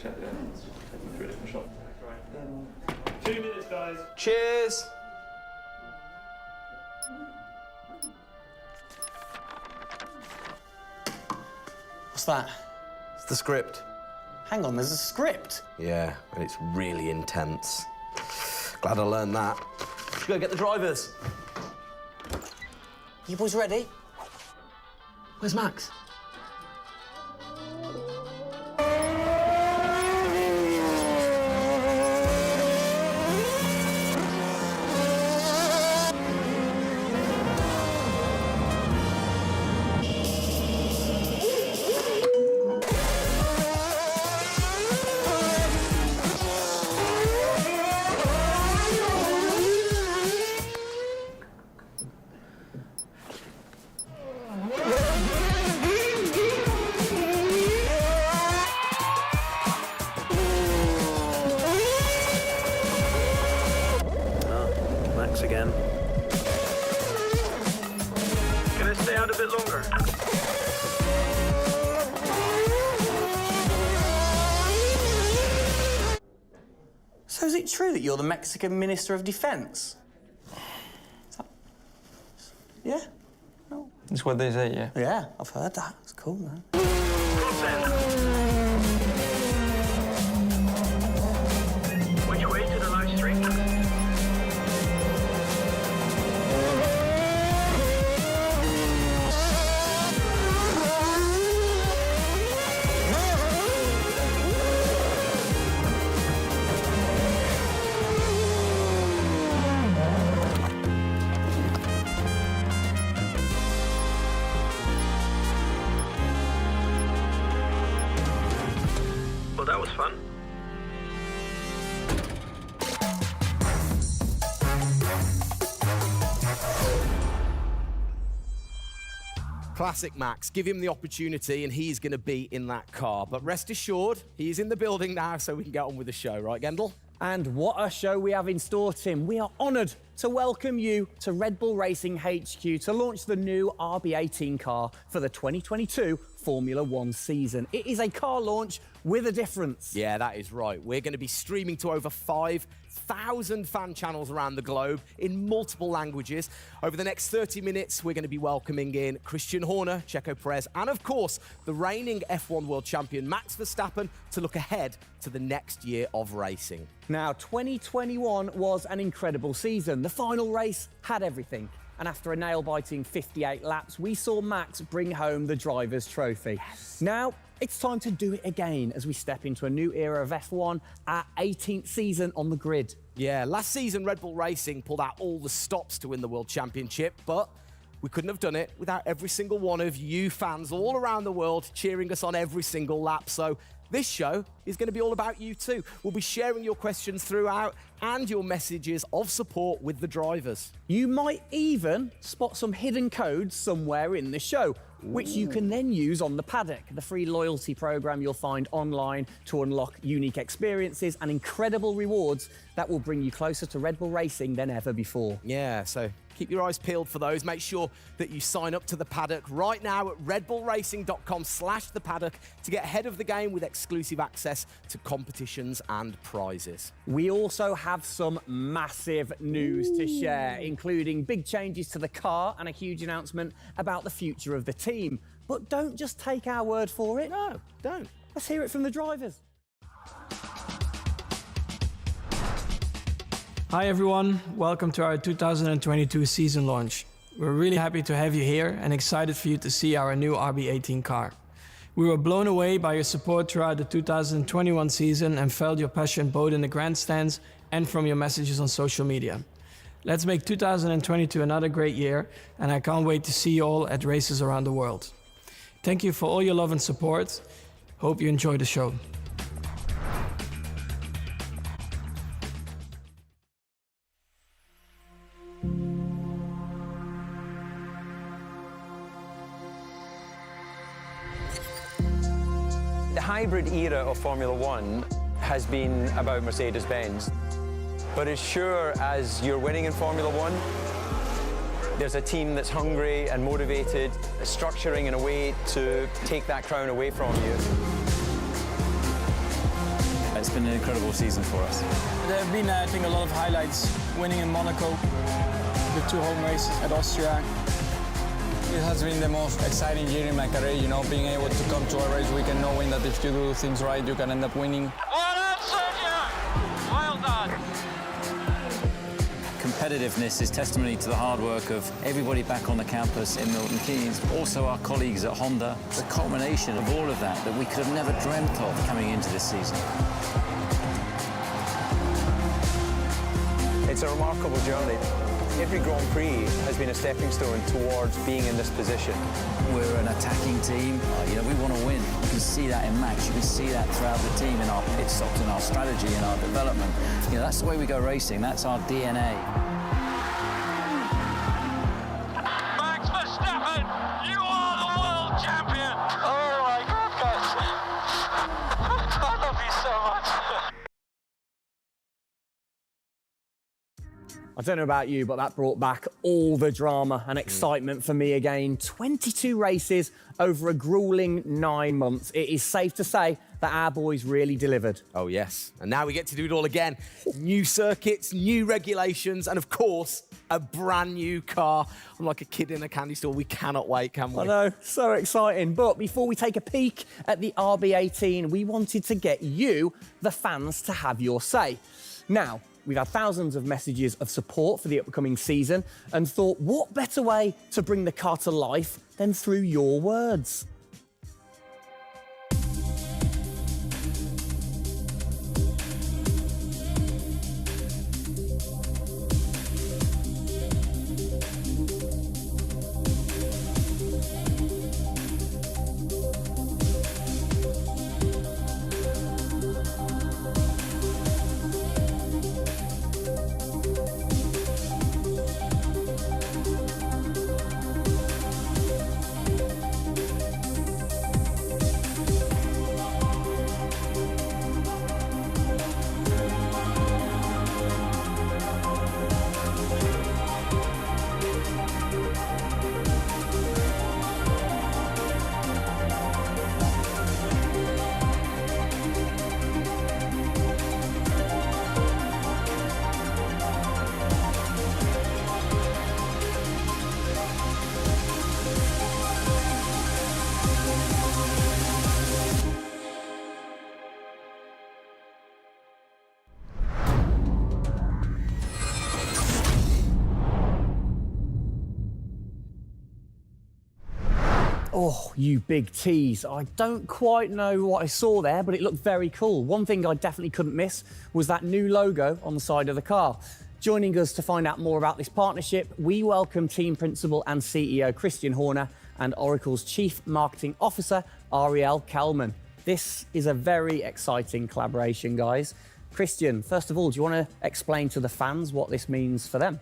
check there. Through a different shot. Right. 2 minutes, guys. Cheers. What's that? It's the script. Hang on, there's a script. Yeah, and it's really intense. Glad I learned that. Let's go get the drivers. You boys ready? Where's Max? Again. Can I stay out a bit longer? So is it true that you're the Mexican Minister of Defense? Yeah? No. That's what they say, yeah. Yeah, I've heard that. It's cool, man. Which way to the live stream? Well, that was fun. Classic Max. Give him the opportunity and he's going to be in that car. But rest assured, he's in the building now so we can get on with the show, right, Gendel? And what a show we have in store, Tim. We are honoured to welcome you to Red Bull Racing HQ to launch the new RB18 car for the 2022 Formula One season. It is a car launch with a difference. Yeah, that is right. We're going to be streaming to over 5,000 fan channels around the globe in multiple languages. Over the next 30 minutes, we're going to be welcoming in Christian Horner, Sergio Pérez, and of course, the reigning F1 world champion, Max Verstappen, to look ahead to the next year of racing. Now, 2021 was an incredible season. The final race had everything. And after a nail-biting 58 laps, we saw Max bring home the Drivers' Trophy. Yes. Now, it's time to do it again as we step into a new era of F1, our 18th season on the grid. Yeah, last season Red Bull Racing pulled out all the stops to win the World Championship, but we couldn't have done it without every single one of you fans all around the world cheering us on every single lap. So this show is going to be all about you too. We'll be sharing your questions throughout and your messages of support with the drivers. You might even spot some hidden codes somewhere in the show, which you can then use on the paddock, the free loyalty program you'll find online to unlock unique experiences and incredible rewards that will bring you closer to Red Bull Racing than ever before. Yeah, so keep your eyes peeled for those. Make sure that you sign up to the paddock right now at redbullracing.com/the paddock to get ahead of the game with exclusive access to competitions and prizes. We also have some massive news to share, including big changes to the car and a huge announcement about the future of the team. But don't just take our word for it. No, don't. Let's hear it from the drivers. Hi everyone, welcome to our 2022 season launch. We're really happy to have you here and excited for you to see our new RB18 car. We were blown away by your support throughout the 2021 season and felt your passion both in the grandstands and from your messages on social media. Let's make 2022 another great year, and I can't wait to see you all at races around the world. Thank you for all your love and support. Hope you enjoy the show. The hybrid era of Formula One has been about Mercedes-Benz. But as sure as you're winning in Formula One, there's a team that's hungry and motivated, structuring in a way to take that crown away from you. It's been an incredible season for us. There have been, I think, a lot of highlights. Winning in Monaco, the 2 home races at Austria. It has been the most exciting year in my career, you know, being able to come to a race weekend knowing that if you do things right, you can end up winning. Well done, Sergio! Well done. Competitiveness is testimony to the hard work of everybody back on the campus in Milton Keynes, also our colleagues at Honda. It's a culmination of all of that we could have never dreamt of coming into this season. It's a remarkable journey. Every Grand Prix has been a stepping stone towards being in this position. We're an attacking team. You know, we want to win. You can see that in Max. You can see that throughout the team, in our pit stops, in our strategy, in our development. You know, that's the way we go racing. That's our DNA. Max Verstappen, you are the world champion! Oh my God, guys. I love you so much. I don't know about you, but that brought back all the drama and excitement for me again. 22 races over a grueling 9 months. It is safe to say that our boys really delivered. Oh, yes. And now we get to do it all again. New circuits, new regulations, and of course, a brand new car. I'm like a kid in a candy store. We cannot wait, can we? I know, so exciting. But before we take a peek at the RB18, we wanted to get you, the fans, to have your say. Now, we've had thousands of messages of support for the upcoming season and thought, what better way to bring the car to life than through your words? Oh, you big tease. I don't quite know what I saw there, but it looked very cool. One thing I definitely couldn't miss was that new logo on the side of the car. Joining us to find out more about this partnership, we welcome team principal and CEO Christian Horner and Oracle's Chief Marketing Officer, Ariel Kelman. This is a very exciting collaboration, guys. Christian, first of all, do you want to explain to the fans what this means for them?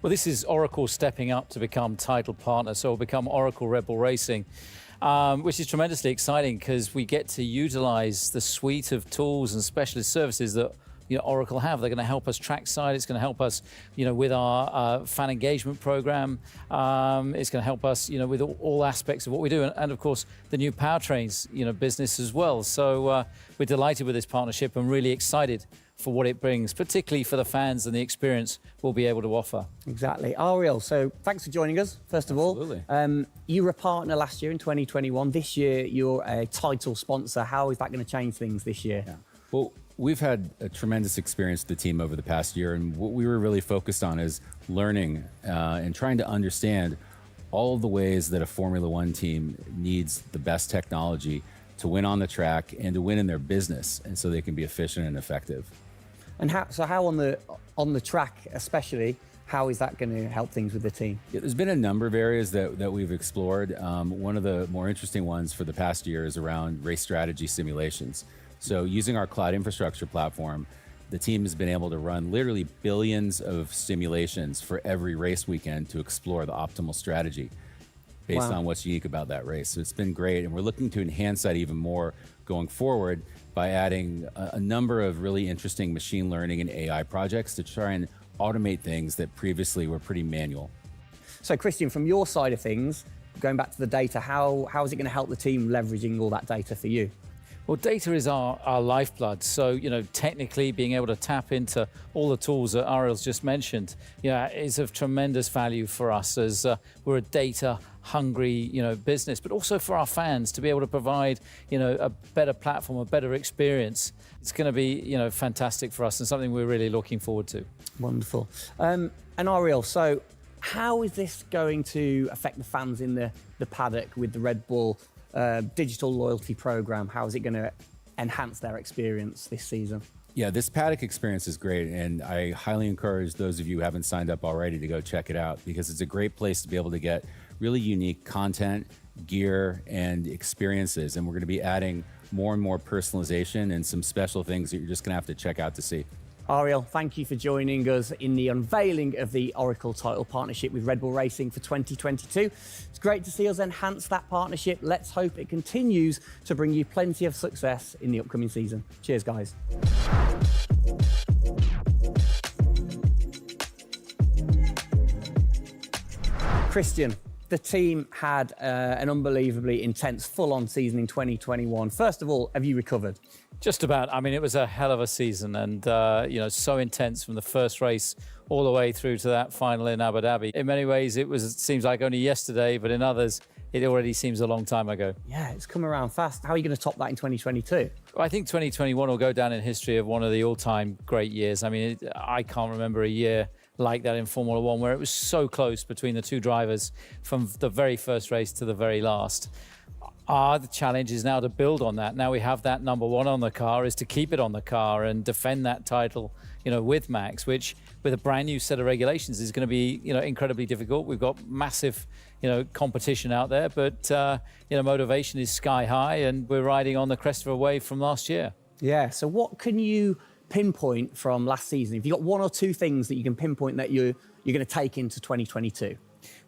Well, this is Oracle stepping up to become title partner, so we'll become Oracle Red Bull Racing, which is tremendously exciting because we get to utilize the suite of tools and specialist services that Oracle have. They're going to help us trackside. It's going to help us, with our fan engagement program. It's going to help us, with all aspects of what we do, and of course the new powertrains, business as well. So we're delighted with this partnership and really excited for what it brings, particularly for the fans and the experience we'll be able to offer. Exactly. Ariel, so thanks for joining us, first of all. You were a partner last year in 2021. This year, you're a title sponsor. How is that going to change things this year? Well, We've had a tremendous experience with the team over the past year, and what we were really focused on is learning and trying to understand all of the ways that a Formula One team needs the best technology to win on the track and to win in their business, and so they can be efficient and effective. And how on the track especially, how is that going to help things with the team? Yeah, there's been a number of areas that we've explored. One of the more interesting ones for the past year is around race strategy simulations. So using our cloud infrastructure platform, the team has been able to run literally billions of simulations for every race weekend to explore the optimal strategy based on what's unique about that race. So it's been great, and we're looking to enhance that even more going forward by adding a number of really interesting machine learning and AI projects to try and automate things that previously were pretty manual. So Christian, from your side of things, going back to the data, how is it going to help the team leveraging all that data for you? Well, data is our lifeblood. So, technically being able to tap into all the tools that Ariel's just mentioned, is of tremendous value for us as we're a data-hungry, business, but also for our fans to be able to provide, a better platform, a better experience. It's going to be, fantastic for us and something we're really looking forward to. Wonderful. And Ariel, so how is this going to affect the fans in the paddock with the Red Bull digital loyalty program? How is it going to enhance their experience this season? Yeah, this paddock experience is great, and I highly encourage those of you who haven't signed up already to go check it out, because it's a great place to be able to get really unique content, gear, and experiences. And we're going to be adding more and more personalization and some special things that you're just going to have to check out to see. Ariel, thank you for joining us in the unveiling of the Oracle title partnership with Red Bull Racing for 2022. It's great to see us enhance that partnership. Let's hope it continues to bring you plenty of success in the upcoming season. Cheers, guys. Christian, the team had an unbelievably intense, full-on season in 2021. First of all, have you recovered? Just about. I mean, it was a hell of a season, and so intense from the first race all the way through to that final in Abu Dhabi. In many ways, it seems like only yesterday, but in others, it already seems a long time ago. Yeah, it's come around fast. How are you going to top that in 2022? Well, I think 2021 will go down in history of one of the all-time great years. I mean, I can't remember a year like that in Formula One where it was so close between the two drivers from the very first race to the very last. The challenge is now to build on that. Now we have that number one on the car, is to keep it on the car and defend that title, with Max, which with a brand new set of regulations is going to be, incredibly difficult. We've got massive, competition out there, but, motivation is sky high, and we're riding on the crest of a wave from last year. Yeah, so what can you pinpoint from last season? If you've got one or two things that you can pinpoint that you're going to take into 2022?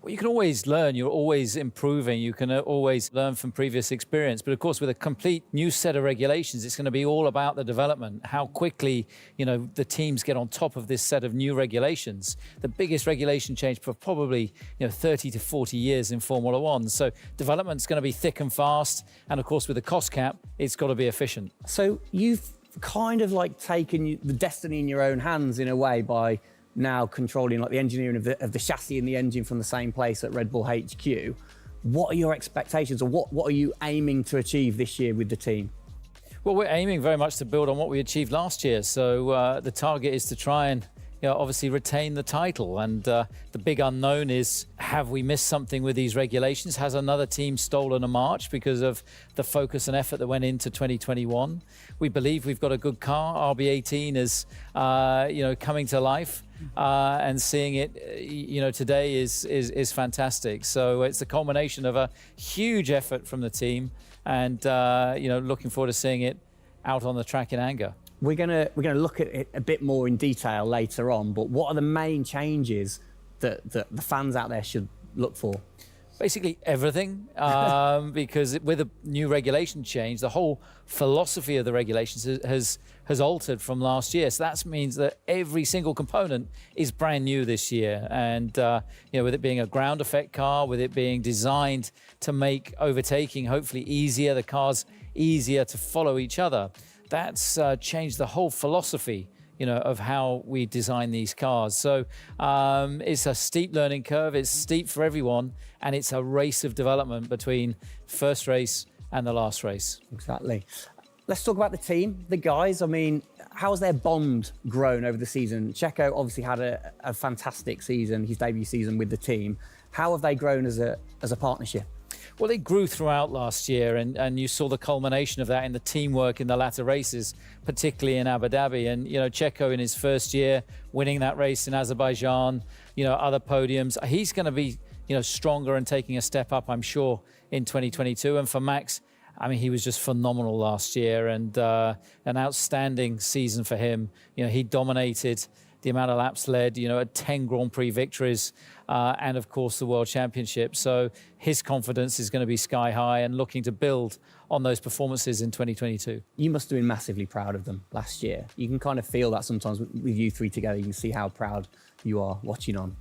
Well, you can always learn. You're always improving. You can always learn from previous experience. But of course, with a complete new set of regulations, it's going to be all about the development, how quickly, the teams get on top of this set of new regulations. The biggest regulation change for probably, 30 to 40 years in Formula One. So development's going to be thick and fast. And of course, with the cost cap, it's got to be efficient. So you've kind of like taken the destiny in your own hands in a way by now controlling like the engineering of the chassis and the engine from the same place at Red Bull HQ. What are your expectations, or what are you aiming to achieve this year with the team? Well, we're aiming very much to build on what we achieved last year. So the target is to try and obviously retain the title. And the big unknown is, have we missed something with these regulations? Has another team stolen a march because of the focus and effort that went into 2021? We believe we've got a good car. RB18 is, coming to life. And seeing it, today is fantastic. So it's a culmination of a huge effort from the team, and looking forward to seeing it out on the track in anger. We're gonna look at it a bit more in detail later on. But what are the main changes that the fans out there should look for? Basically everything, because with a new regulation change, the whole philosophy of the regulations has altered from last year. So that means that every single component is brand new this year. And with it being a ground effect car, with it being designed to make overtaking hopefully easier, the cars easier to follow each other, that's changed the whole philosophy of how we design these cars. So it's a steep learning curve. It's steep for everyone, and it's a race of development between first race and the last race. Exactly. Let's talk about the team, the guys. I mean, how's their bond grown over the season? Checo obviously had a fantastic season, his debut season with the team. How have they grown as a partnership? Well, they grew throughout last year, and you saw the culmination of that in the teamwork in the latter races, particularly in Abu Dhabi. And, Checo in his first year, winning that race in Azerbaijan, other podiums. He's going to be, stronger and taking a step up, I'm sure, in 2022. And for Max, he was just phenomenal last year, and an outstanding season for him. He dominated the amount of laps led, 10 Grand Prix victories, and of course the World Championship. So his confidence is going to be sky high and looking to build on those performances in 2022. You must have been massively proud of them last year. You can kind of feel that sometimes with you three together. You can see how proud you are watching on.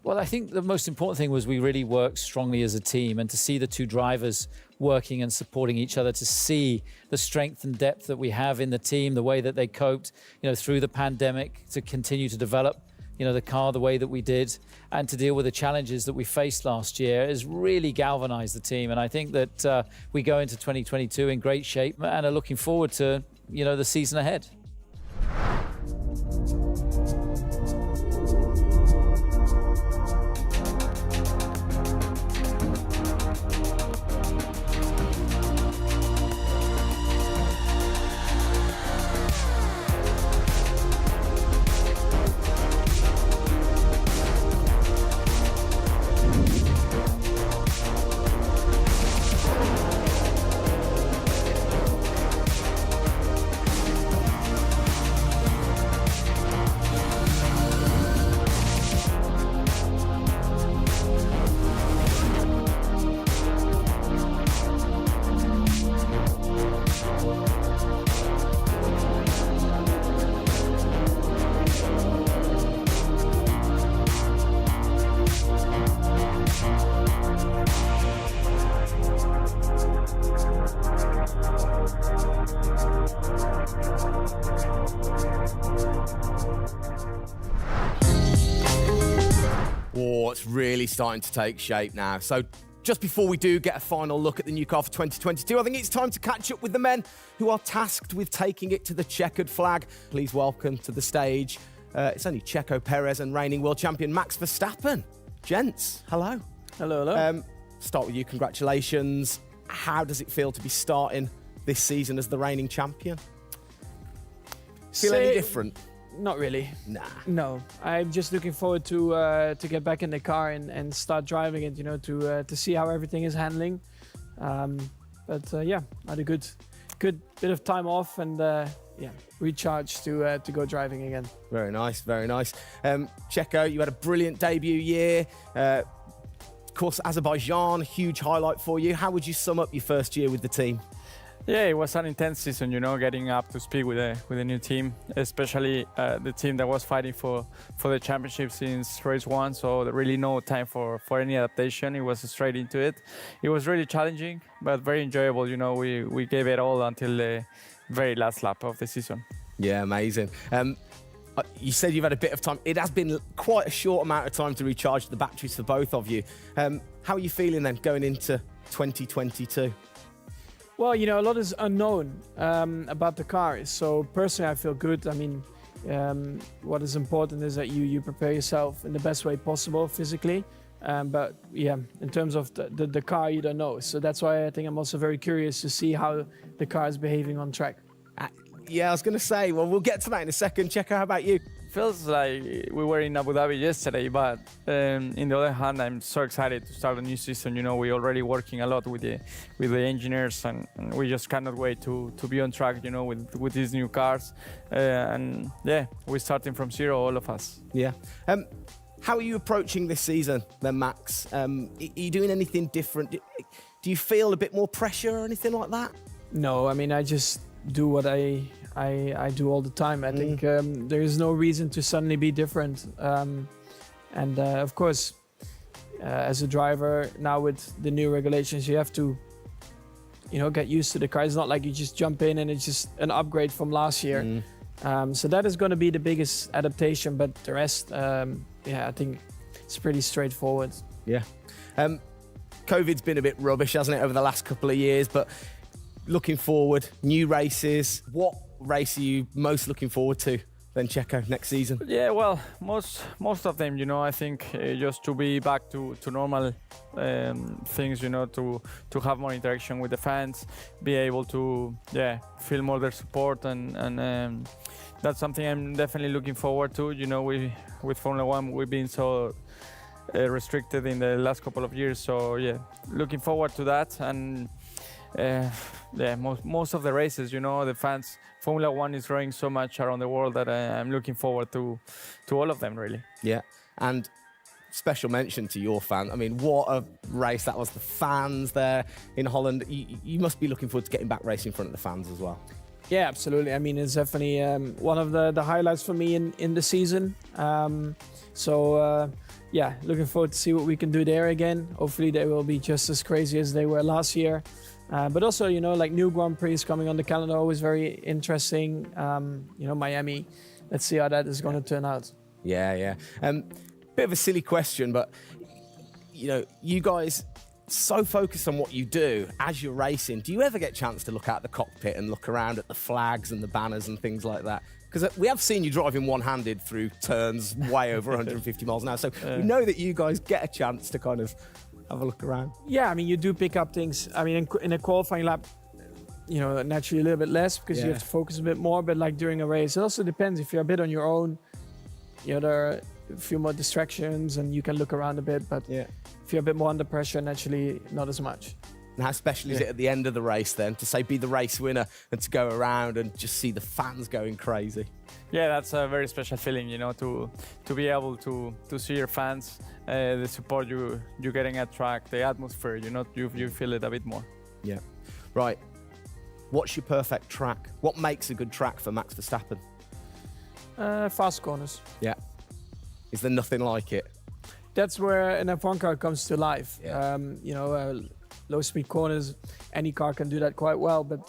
Well, I think the most important thing was we really worked strongly as a team, and to see the two drivers working and supporting each other, to see the strength and depth that we have in the team, the way that they coped, through the pandemic, to continue to develop, the car the way that we did, and to deal with the challenges that we faced last year has really galvanized the team. And I think that we go into 2022 in great shape and are looking forward to, the season ahead. Oh, it's really starting to take shape now. So just before we do get a final look at the new car for 2022, I think it's time to catch up with the men who are tasked with taking it to the checkered flag. Please welcome to the stage, it's only Sergio Pérez and reigning world champion Max Verstappen. Gents, hello. Hello, hello. Start with you, congratulations. How does it feel to be starting this season as the reigning champion? Feel any different? Not really. Nah. No, I'm just looking forward to get back in the car and start driving it. To see how everything is handling. Yeah, I had a good bit of time off and recharge to go driving again. Very nice, very nice. Checo, you had a brilliant debut year. Of course, Azerbaijan, huge highlight for you. How would you sum up your first year with the team? Yeah, it was an intense season, getting up to speed with a new team, especially the team that was fighting for the championship since race one. So there really no time for any adaptation. It was straight into it. It was really challenging, but very enjoyable. We gave it all until the very last lap of the season. Yeah, amazing. You said you've had a bit of time. It has been quite a short amount of time to recharge the batteries for both of you. How are you feeling then going into 2022? Well, a lot is unknown about the car. So personally, I feel good. I mean, what is important is that you prepare yourself in the best way possible physically. But yeah, in terms of the car, you don't know. So that's why I think I'm also very curious to see how the car is behaving on track. Yeah, I was going to say, well, we'll get to that in a second. Checo, how about you? Feels like we were in Abu Dhabi yesterday, but in the other hand, I'm so excited to start a new season. We're already working a lot with the engineers, and we just cannot wait to be on track, with these new cars. And yeah, we're starting from zero, all of us. Yeah. How are you approaching this season then, Max? Are you doing anything different? Do you feel a bit more pressure or anything like that? No, I mean, I just do what I do all the time. I think there is no reason to suddenly be different. Of course, as a driver, now with the new regulations, you have to, get used to the car. It's not like you just jump in and it's just an upgrade from last year. So that is going to be the biggest adaptation. But the rest, I think it's pretty straightforward. Yeah. COVID's been a bit rubbish, hasn't it, over the last couple of years? But looking forward, new races. What race are you most looking forward to then, Checo, next season? Yeah, well, most of them, I think just to be back to normal things, to have more interaction with the fans, be able to, feel more their support, and that's something I'm definitely looking forward to. With Formula One, we've been so restricted in the last couple of years, so looking forward to that. And most of the races, the fans, Formula One is growing so much around the world that I'm looking forward to all of them, really. Yeah, and special mention to your fan. I mean, what a race that was. The fans there in Holland. You must be looking forward to getting back racing in front of the fans as well. Yeah, absolutely. I mean, it's definitely one of the highlights for me in the season. Looking forward to see what we can do there again. Hopefully they will be just as crazy as they were last year. But also, like new Grand Prix coming on the calendar, always very interesting. Miami, let's see how that is going to turn out. Yeah. Bit of a silly question, but, you guys so focused on what you do as you're racing. Do you ever get a chance to look out the cockpit and look around at the flags and the banners and things like that? Because we have seen you driving one-handed through turns way over 150 miles an hour. So we know that you guys get a chance to kind of have a look around. Yeah, I mean, you do pick up things. I mean, in a qualifying lap, naturally a little bit less because you have to focus a bit more. But like during a race, it also depends. If you're a bit on your own, there are a few more distractions and you can look around a bit. But if you're a bit more under pressure, naturally not as much. And how special is it at the end of the race then to say be the race winner and to go around and just see the fans going crazy? Yeah, that's a very special feeling, to be able to see your fans, the support you're getting at track, the atmosphere, you feel it a bit more. Yeah. Right. What's your perfect track? What makes a good track for Max Verstappen? Fast corners. Yeah. Is there nothing like it? That's where an F1 car comes to life. Yeah. Low speed corners, any car can do that quite well, but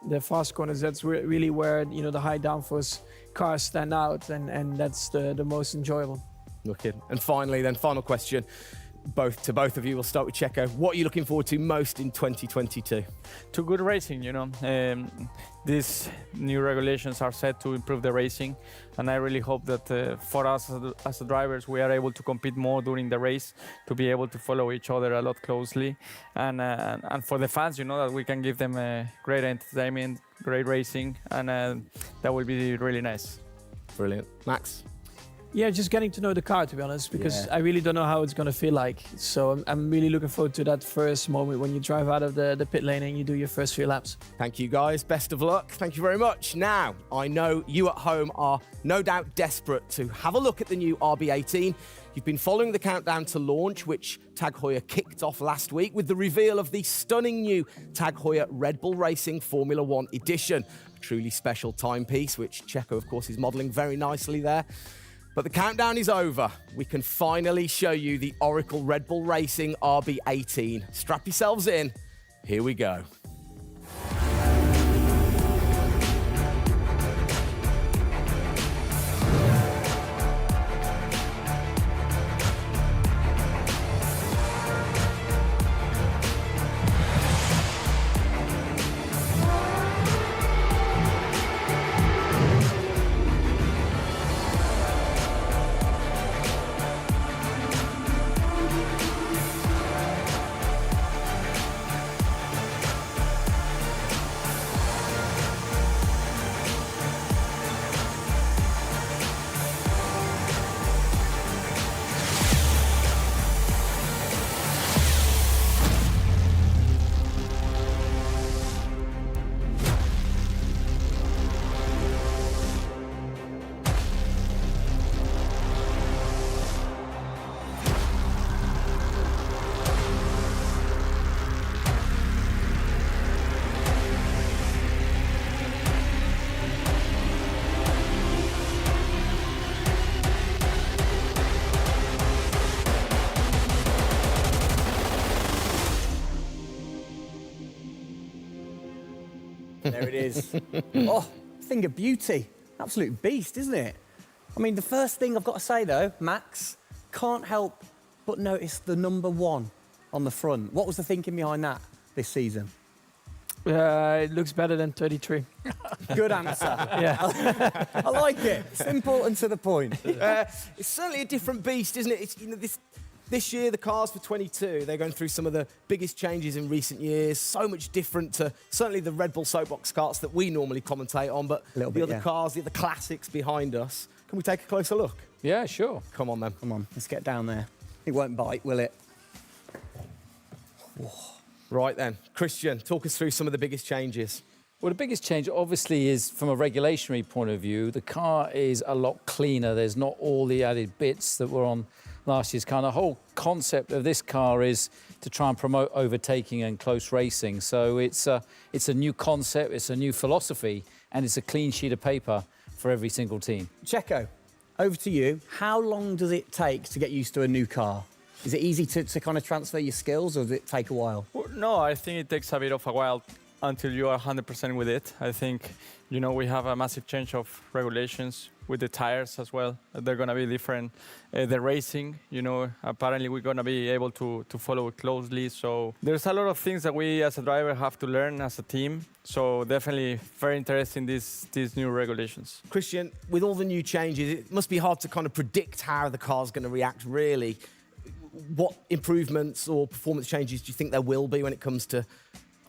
the fast corners, that's really where the high downforce cars stand out, and that's the most enjoyable. Looking. And finally then, final question, to both of you. We'll start with Checo. What are you looking forward to most in 2022? To good racing, these new regulations are set to improve the racing, and I really hope that for us as drivers, we are able to compete more during the race, to be able to follow each other a lot closely, and for the fans, that we can give them great entertainment, great racing, and that will be really nice. Brilliant. Max? Yeah, just getting to know the car, to be honest, because I really don't know how it's going to feel like. So I'm really looking forward to that first moment when you drive out of the pit lane and you do your first few laps. Thank you, guys. Best of luck. Thank you very much. Now, I know you at home are no doubt desperate to have a look at the new RB18. You've been following the countdown to launch, which Tag Heuer kicked off last week with the reveal of the stunning new Tag Heuer Red Bull Racing Formula One edition. A truly special timepiece, which Checo, of course, is modelling very nicely there. But the countdown is over. We can finally show you the Oracle Red Bull Racing RB18. Strap yourselves in. Here we go. There it is. Oh, thing of beauty. Absolute beast, isn't it? I mean, the first thing I've got to say, though, Max, can't help but notice the number 1 on the front. What was the thinking behind that this season? It looks better than 33. Good answer. Yeah. I like it. Simple and to the point. It's certainly a different beast, isn't it? It's, you know, this year, the cars for 22, they're going through some of the biggest changes in recent years. So much different to certainly the Red Bull soapbox karts that we normally commentate on, but the other cars, the other classics behind us. Can we take a closer look? Yeah, sure. Come on, then. Come on, let's get down there. It won't bite, will it? Right then, Christian, talk us through some of the biggest changes. Well, the biggest change, obviously, is from a regulatory point of view. The car is a lot cleaner. There's not all the added bits that were on last year's car. And the whole concept of this car is to try and promote overtaking and close racing. So it's a new concept, it's a new philosophy, and it's a clean sheet of paper for every single team. Checo, over to you. How long does it take to get used to a new car? Is it easy to kind of transfer your skills, or does it take a while? Well, no, I think it takes a bit of a while until you are 100% with it. I think, you know, we have a massive change of regulations with the tires as well. They're going to be different. The racing, you know, apparently we're going to be able to follow it closely. So there's a lot of things that we as a driver have to learn as a team. So definitely very interesting, these new regulations. Christian, with all the new changes, it must be hard to kind of predict how the car's going to react, really. What improvements or performance changes do you think there will be when it comes to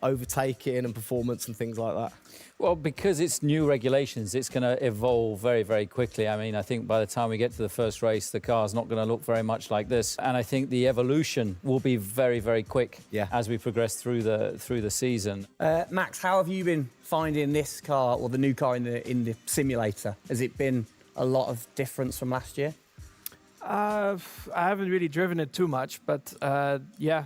overtaking and performance and things like that? Well, because it's new regulations, it's going to evolve very, very quickly. I mean, I think by the time we get to the first race, the car's not going to look very much like this. And I think the evolution will be very, very quick as we progress through the season. Max, how have you been finding this car, or the new car in the simulator? Has it been a lot of difference from last year? I haven't really driven it too much, but yeah,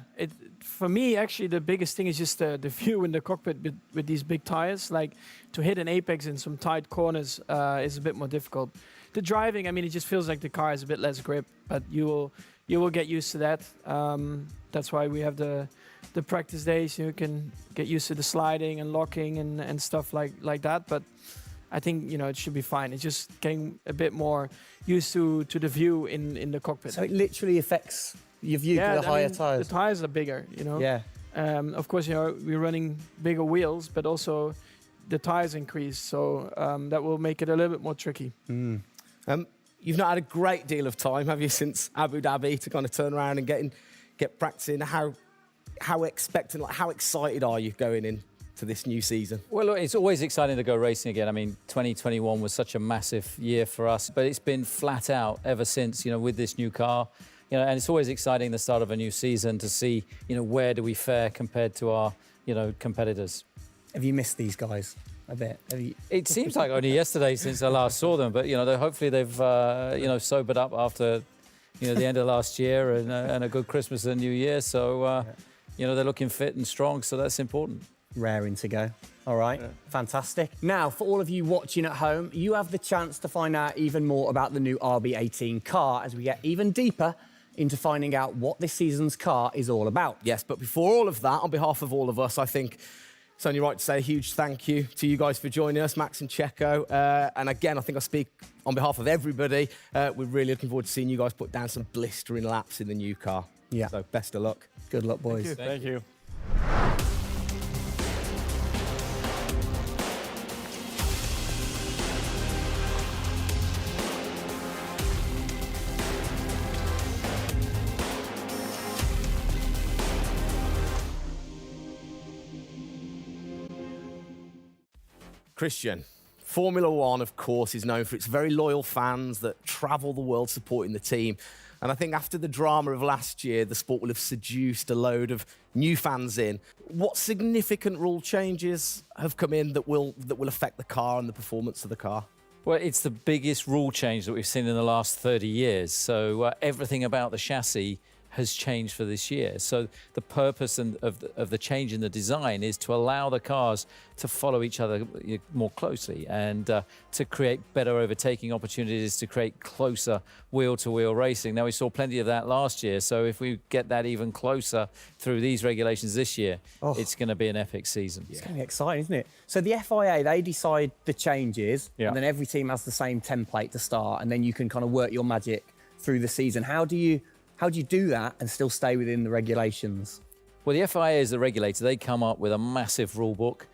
for me, actually, the biggest thing is just the view in the cockpit with these big tires. Like, to hit an apex in some tight corners is a bit more difficult. The driving, I mean, it just feels like the car has a bit less grip, but you will get used to that. That's why we have the practice days. You can get used to the sliding and locking and stuff like that. But I think, you know, it should be fine. It's just getting a bit more used to the view in the cockpit. So it literally affects your view to the higher tyres? The tyres are bigger, you know. Yeah. Of course, you know, we're running bigger wheels, but also the tyres increase. So that will make it a little bit more tricky. You've not had a great deal of time, have you, since Abu Dhabi to kind of turn around and get practicing? How expectant, like, how excited are you going in to this new season? Well, look, it's always exciting to go racing again. I mean, 2021 was such a massive year for us, but it's been flat out ever since, you know, with this new car. You know, and it's always exciting the start of a new season to see, you know, where do we fare compared to our, you know, competitors. Have you missed these guys a bit? It seems like only yesterday since I last saw them, but, you know, hopefully they've, you know, sobered up after, you know, the end of last year and a good Christmas and New Year. So, you know, they're looking fit and strong, so that's important. Raring to go. All right, fantastic. Now, for all of you watching at home, you have the chance to find out even more about the new RB18 car as we get even deeper into finding out what this season's car is all about. Yes, but before all of that, on behalf of all of us, I think it's only right to say a huge thank you to you guys for joining us, Max and Checo. And again, I think I speak on behalf of everybody. We're really looking forward to seeing you guys put down some blistering laps in the new car. Yeah. So best of luck. Good luck, boys. Thank you. Christian, Formula One, of course, is known for its very loyal fans that travel the world supporting the team. And I think after the drama of last year, the sport will have seduced a load of new fans in. What significant rule changes have come in that will affect the car and the performance of the car? Well, it's the biggest rule change that we've seen in the last 30 years. So everything about the chassis has changed for this year. So the purpose of the change in the design is to allow the cars to follow each other more closely and to create better overtaking opportunities, to create closer wheel-to-wheel racing. Now, we saw plenty of that last year, so if we get that even closer through these regulations this year, it's going to be an epic season. It's going to be exciting, isn't it? So the FIA, they decide the changes, and then every team has the same template to start, and then you can kind of work your magic through the season. How do you do that and still stay within the regulations? Well, the FIA is the regulator. They come up with a massive rule book.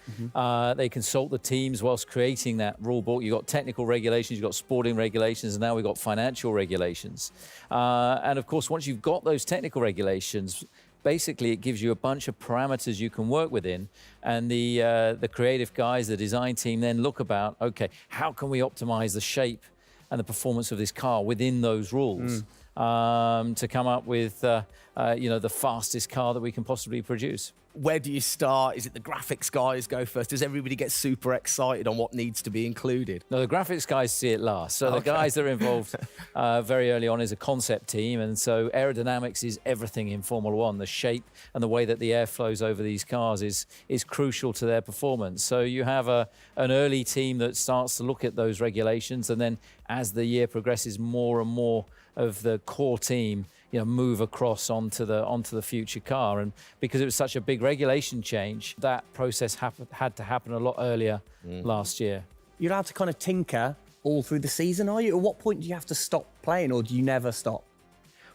They consult the teams whilst creating that rule book. You've got technical regulations, you've got sporting regulations, and now we've got financial regulations. And of course, once you've got those technical regulations, basically it gives you a bunch of parameters you can work within. And the creative guys, the design team then look about, okay, how can we optimize the shape and the performance of this car within those rules to come up with the fastest car that we can possibly produce. Where do you start? Is it the graphics guys go first? Does everybody get super excited on what needs to be included? No, the graphics guys see it last. So the guys that are involved very early on is a concept team. And so aerodynamics is everything in Formula One. The shape and the way that the air flows over these cars is crucial to their performance. So you have an early team that starts to look at those regulations. And then as the year progresses, more and more of the core team move across onto the future car. And because it was such a big regulation change, that process had to happen a lot earlier last year. You're allowed to kind of tinker all through the season, are you? At what point do you have to stop playing, or do you never stop?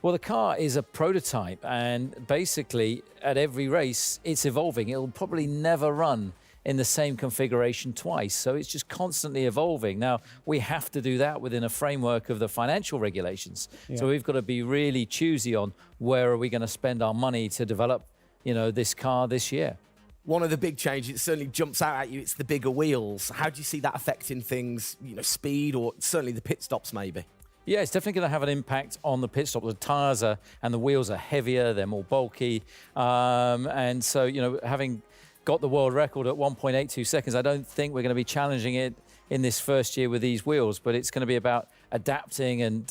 Well, the car is a prototype, and basically at every race it's evolving. It'll probably never run in the same configuration twice. So it's just constantly evolving. Now, we have to do that within a framework of the financial regulations. Yeah. So we've got to be really choosy on where are we going to spend our money to develop, this car this year. One of the big changes, it certainly jumps out at you, it's the bigger wheels. How do you see that affecting things, speed, or certainly the pit stops maybe? Yeah, it's definitely going to have an impact on the pit stop. The tyres and the wheels are heavier, they're more bulky. And so, having got the world record at 1.82 seconds. I don't think we're going to be challenging it in this first year with these wheels, but it's going to be about adapting and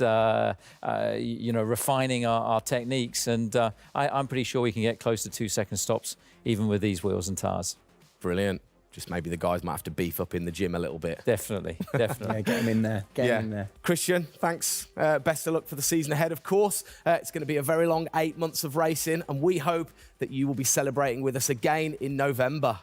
refining our techniques. And I'm pretty sure we can get close to 2-second stops even with these wheels and tyres. Brilliant. Just maybe the guys might have to beef up in the gym a little bit. Definitely. Yeah, get them in there. Get them in there. Christian, thanks. Best of luck for the season ahead, of course. It's going to be a very long 8 months of racing, and we hope that you will be celebrating with us again in November.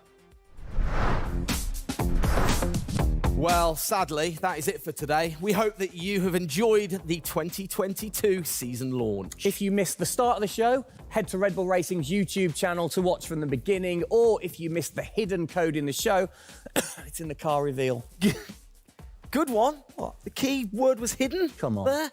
Well, sadly, that is it for today. We hope that you have enjoyed the 2022 season launch. If you missed the start of the show, head to Red Bull Racing's YouTube channel to watch from the beginning, or if you missed the hidden code in the show, it's in the car reveal. Good one. What? The key word was hidden? Come on. There.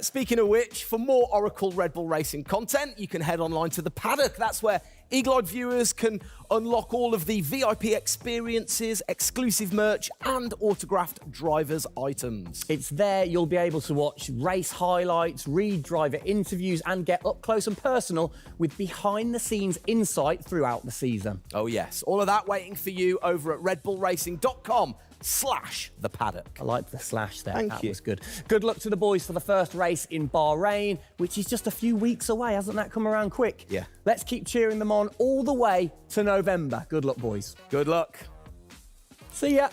Speaking of which, for more Oracle Red Bull Racing content, you can head online to the paddock. That's where eagle-eyed viewers can unlock all of the VIP experiences, exclusive merch, and autographed drivers' items. It's there you'll be able to watch race highlights, read driver interviews, and get up close and personal with behind-the-scenes insight throughout the season. Oh, yes. All of that waiting for you over at redbullracing.com/the paddock. I like the slash there. Thank that you. was good. Good luck to the boys for the first race in Bahrain, which is just a few weeks away. Hasn't that come around quick? Yeah. Let's keep cheering them on all the way to November. Good luck, boys. Good luck. See ya.